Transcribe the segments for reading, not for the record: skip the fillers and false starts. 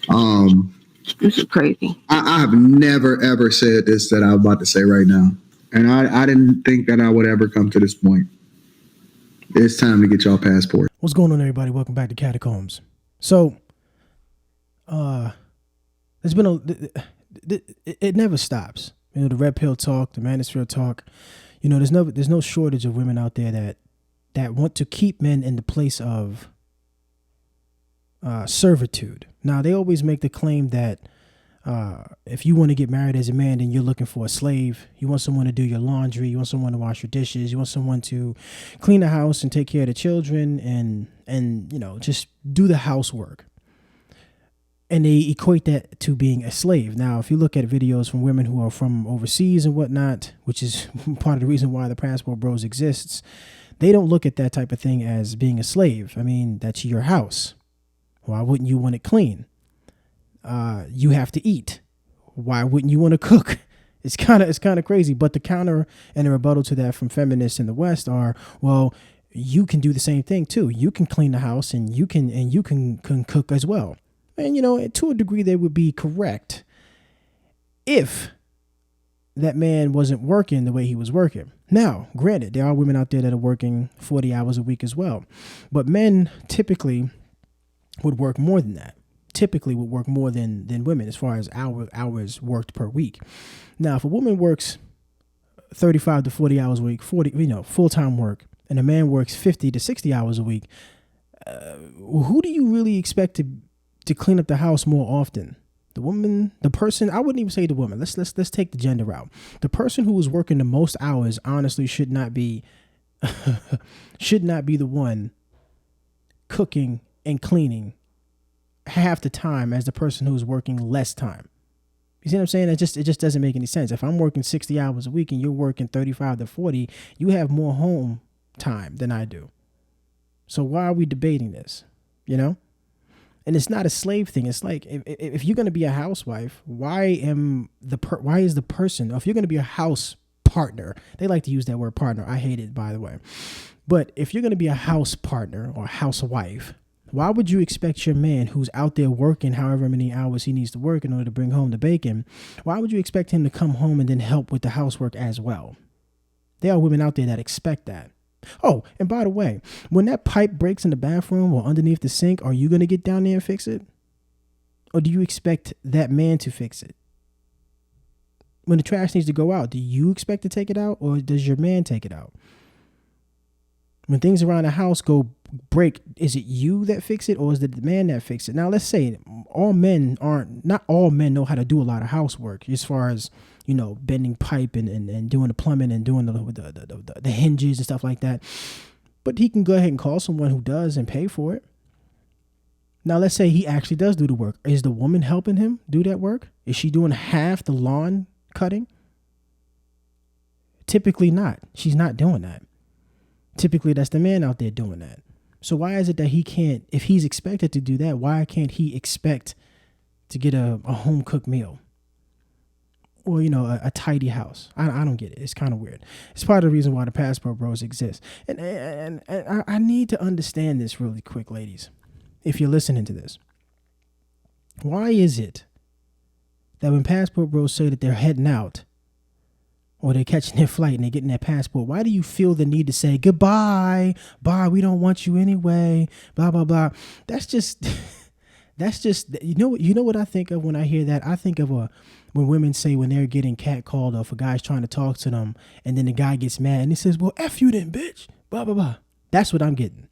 Um, This is crazy. I have never ever said this that I'm about to say right now, and I didn't think that I would ever come to this point. It's time to get y'all passport. What's going on, everybody? Welcome back to Catacombs. So, uh, there's been it never stops. You know, the red pill talk, the manosphere talk. You know, there's no shortage of women out there that want to keep men in the place of servitude. Now, they always make the claim that if you want to get married as a man, then you're looking for a slave. You want someone to do your laundry. You want someone to wash your dishes. You want someone to clean the house and take care of the children and you know, just do the housework. And they equate that to being a slave. Now, if you look at videos from women who are from overseas and whatnot, which is part of the reason why the Passport Bros exists, they don't look at that type of thing as being a slave. I mean, that's your house. Why wouldn't you want it clean? You have to eat. Why wouldn't you want to cook? It's kind of crazy. But the counter and the rebuttal to that from feminists in the West are, well, you can do the same thing too. You can clean the house and you can cook as well. And you know, to a degree, they would be correct if that man wasn't working the way he was working. Now, granted, there are women out there that are working 40 hours a week as well, but men typically would work more than that. Typically would work more than women as far as hours worked per week. Now, if a woman works 35 to 40 hours a week, full-time work, and a man works 50 to 60 hours a week, who do you really expect to clean up the house more often? The woman, the person? I wouldn't even say the woman. Let's take the gender out. The person who is working the most hours honestly should not be the one cooking and cleaning half the time as the person who's working less time. You see what I'm saying? It just doesn't make any sense. If I'm working 60 hours a week and you're working 35 to 40, you have more home time than I do. So why are we debating this? You know? And it's not a slave thing. It's like if you're going to be a housewife, why is the person, if you're going to be a house partner, they like to use that word partner. I hate it, by the way. But if you're going to be a house partner or a housewife, why would you expect your man who's out there working however many hours he needs to work in order to bring home the bacon? Why would you expect him to come home and then help with the housework as well? There are women out there that expect that. Oh, and by the way, when that pipe breaks in the bathroom or underneath the sink, are you going to get down there and fix it? Or do you expect that man to fix it? When the trash needs to go out, do you expect to take it out or does your man take it out? When things around the house go break, is it you that fix it or is it the man that fix it? Now, let's say not all men know how to do a lot of housework as far as, you know, bending pipe and doing the plumbing and doing the hinges and stuff like that. But he can go ahead and call someone who does and pay for it. Now, let's say he actually does do the work. Is the woman helping him do that work? Is she doing half the lawn cutting? Typically not. She's not doing that. Typically, that's the man out there doing that. So why is it that he can't, if he's expected to do that, why can't he expect to get a home-cooked meal? Or, you know, a tidy house? I don't get it. It's kind of weird. It's part of the reason why the Passport Bros exist. And I need to understand this really quick, ladies, if you're listening to this. Why is it that when Passport Bros say that they're heading out, or they're catching their flight and they're getting their passport, why do you feel the need to say goodbye? Bye, we don't want you anyway, blah, blah, blah. That's just, you know what I think of when I hear that? I think of when women say when they're getting catcalled or if a guy's trying to talk to them and then the guy gets mad and he says, well, F you then, bitch, blah, blah, blah. That's what I'm getting.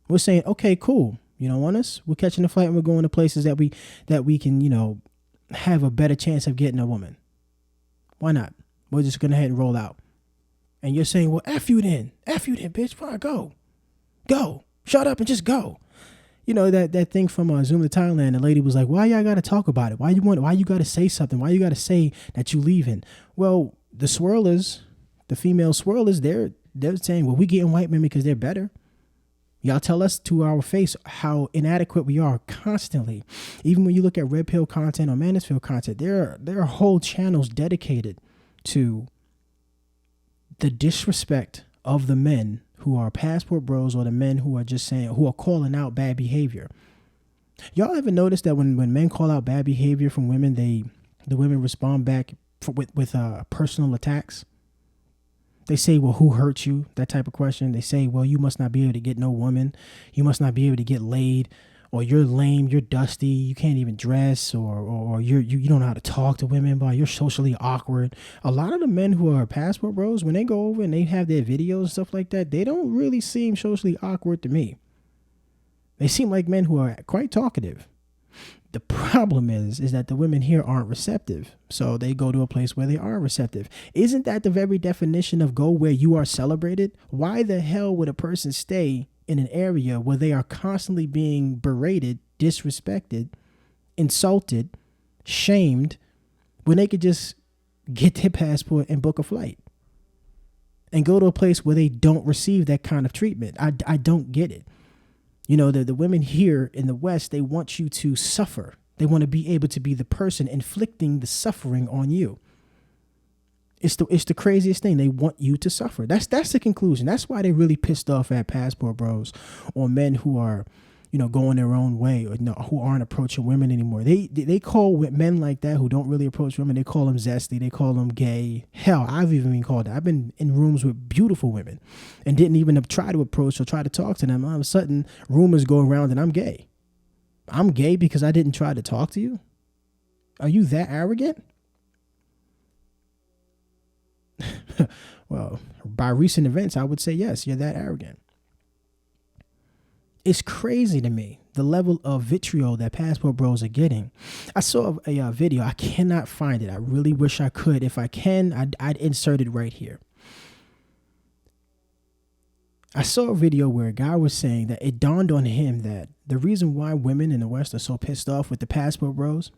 We're saying, okay, cool. You don't want us? We're catching the flight and we're going to places that we can, you know, have a better chance of getting a woman. Why not? We're just going to head and roll out. And you're saying, well, F you then, bitch. Fine, go. Shut up and just go. You know, that thing from Zoom to Thailand, the lady was like, why y'all got to talk about it? Why you got to say something? Why you got to say that you leaving? Well, the swirlers, the female swirlers, they're saying, well, we getting white men because they're better. Y'all tell us to our face how inadequate we are constantly. Even when you look at red pill content or manosphere content, there are whole channels dedicated to the disrespect of the men who are passport bros or the men who are just saying, who are calling out bad behavior. Y'all ever notice that when men call out bad behavior from women, the women respond back with personal attacks? They say, well, who hurt you? That type of question. They say, well, you must not be able to get no woman. You must not be able to get laid. Or you're lame, you're dusty, you can't even dress, or you don't know how to talk to women, but you're socially awkward. A lot of the men who are passport bros, when they go over and they have their videos and stuff like that, they don't really seem socially awkward to me. They seem like men who are quite talkative. The problem is that the women here aren't receptive. So they go to a place where they are receptive. Isn't that the very definition of go where you are celebrated? Why the hell would a person stay in an area where they are constantly being berated, disrespected, insulted, shamed, when they could just get their passport and book a flight and go to a place where they don't receive that kind of treatment? I don't get it. You know, the women here in the West, they want you to suffer. They want to be able to be the person inflicting the suffering on you. It's the craziest thing. They want you to suffer. That's the conclusion. That's why they really pissed off at passport bros or men who are, going their own way, or who aren't approaching women anymore. They call men like that who don't really approach women. They call them zesty. They call them gay. Hell, I've even been called that. I've been in rooms with beautiful women and didn't even try to approach or try to talk to them. All of a sudden, rumors go around that I'm gay. I'm gay because I didn't try to talk to you? Are you that arrogant? Well, by recent events, I would say yes, you're that arrogant. It's crazy to me, the level of vitriol that passport bros are getting. I saw a video. I cannot find it. I really wish I could. If I can, I'd insert it right here. I saw a video where a guy was saying that it dawned on him that the reason why women in the West are so pissed off with the passport bros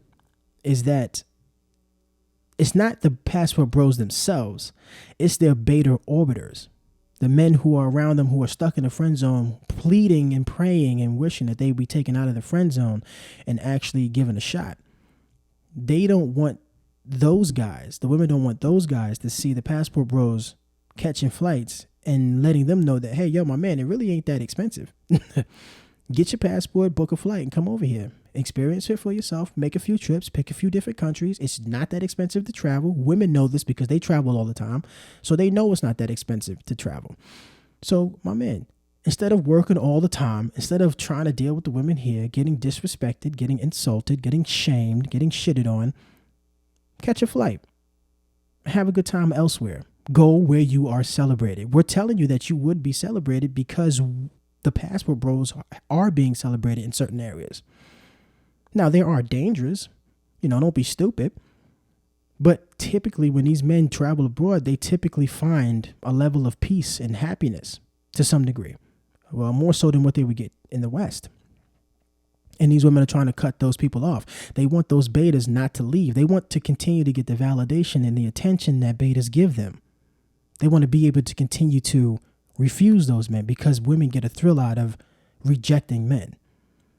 is that it's not the passport bros themselves. It's their beta orbiters. The men who are around them who are stuck in the friend zone, pleading and praying and wishing that they be taken out of the friend zone and actually given a shot. They don't want those guys, the women don't want those guys to see the passport bros catching flights and letting them know that, hey, yo, my man, it really ain't that expensive. Get your passport, book a flight, and come over here. Experience it for yourself. Make a few trips. Pick a few different countries. It's not that expensive to travel. Women know this because they travel all the time. So they know it's not that expensive to travel. So, my man, instead of working all the time, instead of trying to deal with the women here, getting disrespected, getting insulted, getting shamed, getting shitted on, catch a flight. Have a good time elsewhere. Go where you are celebrated. We're telling you that you would be celebrated because the passport bros are being celebrated in certain areas. Now, there are dangers. Don't be stupid. But typically, when these men travel abroad, they typically find a level of peace and happiness to some degree. Well, more so than what they would get in the West. And these women are trying to cut those people off. They want those betas not to leave. They want to continue to get the validation and the attention that betas give them. They want to be able to continue to refuse those men because women get a thrill out of rejecting men.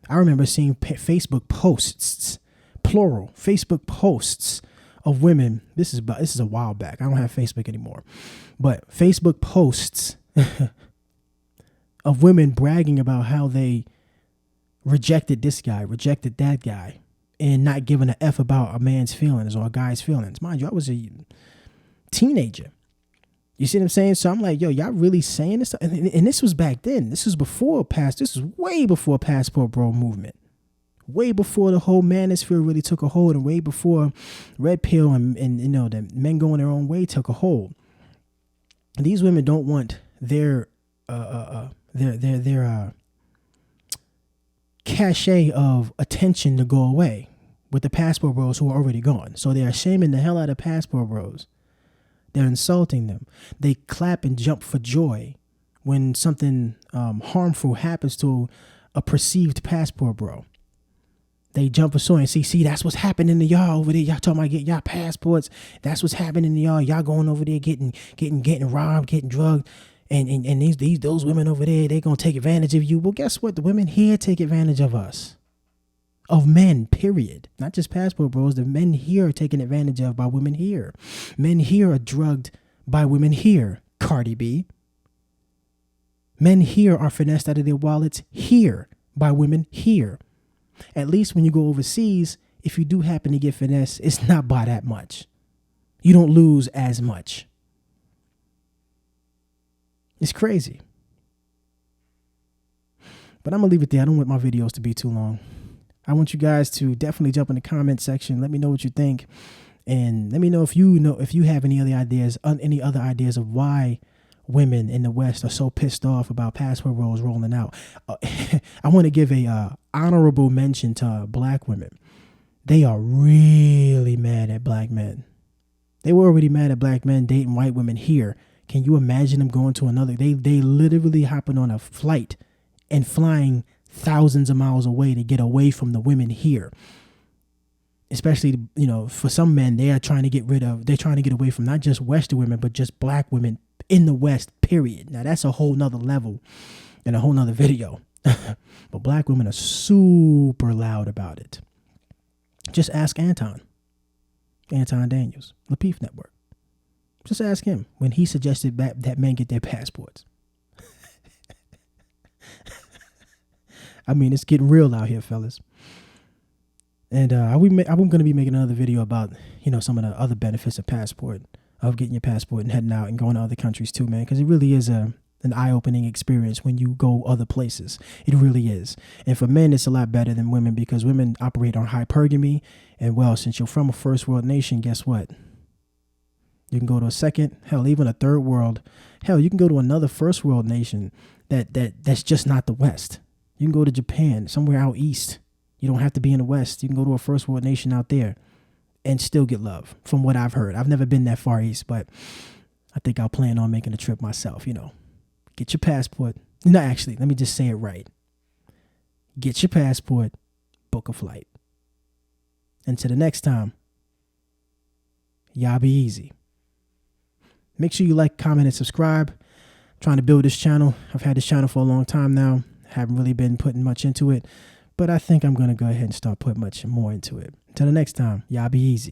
I remember seeing Facebook posts, plural, Facebook posts of women. This is a while back. I don't have Facebook anymore. But Facebook posts of women bragging about how they rejected this guy, rejected that guy, and not giving a F about a man's feelings or a guy's feelings. Mind you, I was a teenager. You see what I'm saying? So I'm like, yo, y'all really saying this? And this was back then. This was this was way before passport bro movement. Way before the whole manosphere really took a hold, and way before red pill and the men going their own way took a hold. These women don't want their cachet of attention to go away with the passport bros who are already gone. So they are shaming the hell out of passport bros. They're insulting them. They clap and jump for joy when something harmful happens to a perceived passport bro. They jump for joy and see, that's what's happening to y'all over there. Y'all talking about getting y'all passports. That's what's happening to y'all. Y'all going over there getting robbed, getting drugged. And those women over there, they gonna take advantage of you. Well, guess what? The women here take advantage of us. Of men, period. Not just passport bros. The men here are taken advantage of by women here. Men here are drugged by women here. Cardi B. Men here are finessed out of their wallets here by women here. At least when you go overseas, if you do happen to get finesse, it's not by that much. You don't lose as much. It's crazy. But I'm going to leave it there. I don't want my videos to be too long. I want you guys to definitely jump in the comment section. Let me know what you think. And let me know if you have any other ideas of why women in the West are so pissed off about passport rules rolling out. I want to give a honorable mention to black women. They are really mad at black men. They were already mad at black men dating white women here. Can you imagine them going to another? They literally hopping on a flight and flying thousands of miles away to get away from the women here. Especially, for some men, they're trying to get away from not just Western women, but just black women in the West, period. Now, that's a whole nother level and a whole nother video. But black women are super loud about it. Just ask Anton Daniels, Lapeef Network. Just ask him when he suggested that men get their passports. I mean, it's getting real out here, fellas. And I'm going to be making another video about, some of the other benefits of getting your passport and heading out and going to other countries too, man. Because it really is an eye-opening experience when you go other places. It really is. And for men, it's a lot better than women because women operate on hypergamy. And, well, since you're from a first world nation, guess what? You can go to a second, hell, even a third world. Hell, you can go to another first world nation that's just not the West. You can go to Japan, somewhere out east. You don't have to be in the West. You can go to a first world nation out there and still get love, from what I've heard. I've never been that far east, but I think I'll plan on making a trip myself, Get your passport. No, actually, let me just say it right. Get your passport, book a flight. Until the next time, y'all be easy. Make sure you like, comment, and subscribe. I'm trying to build this channel. I've had this channel for a long time now. Haven't really been putting much into it. But I think I'm going to go ahead and start putting much more into it. Until the next time, y'all be easy.